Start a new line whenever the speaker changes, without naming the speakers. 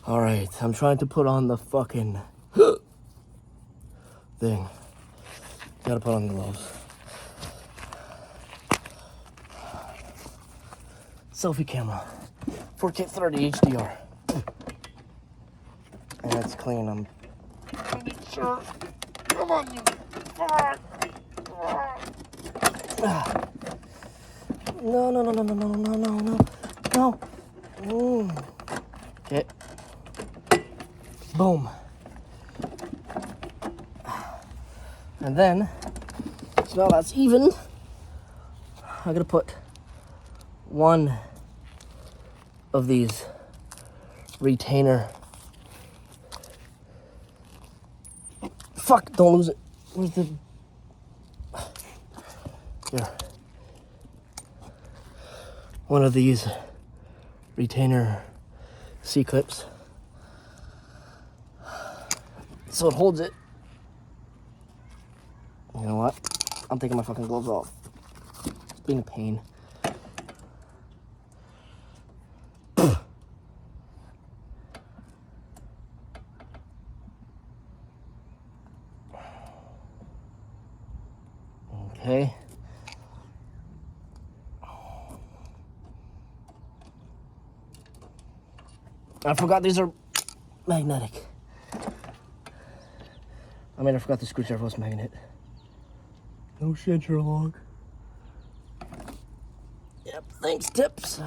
All right, I'm trying to put on the fucking thing. Gotta put on gloves. Selfie camera, 4K 30 HDR. And it's clean. I'm sure. Come on, you fuck. No. Okay. Boom. And then, so now that's even, I'm gonna put one of these retainer. Fuck, don't lose it. Where's the, here. One of these retainer C-clips. So it holds it. You know what? I'm taking my fucking gloves off. It's being a pain. Okay. I forgot these are magnetic. I mean, I forgot the screwdriver was magnet. No shit, Sherlock. Yep, thanks, tips.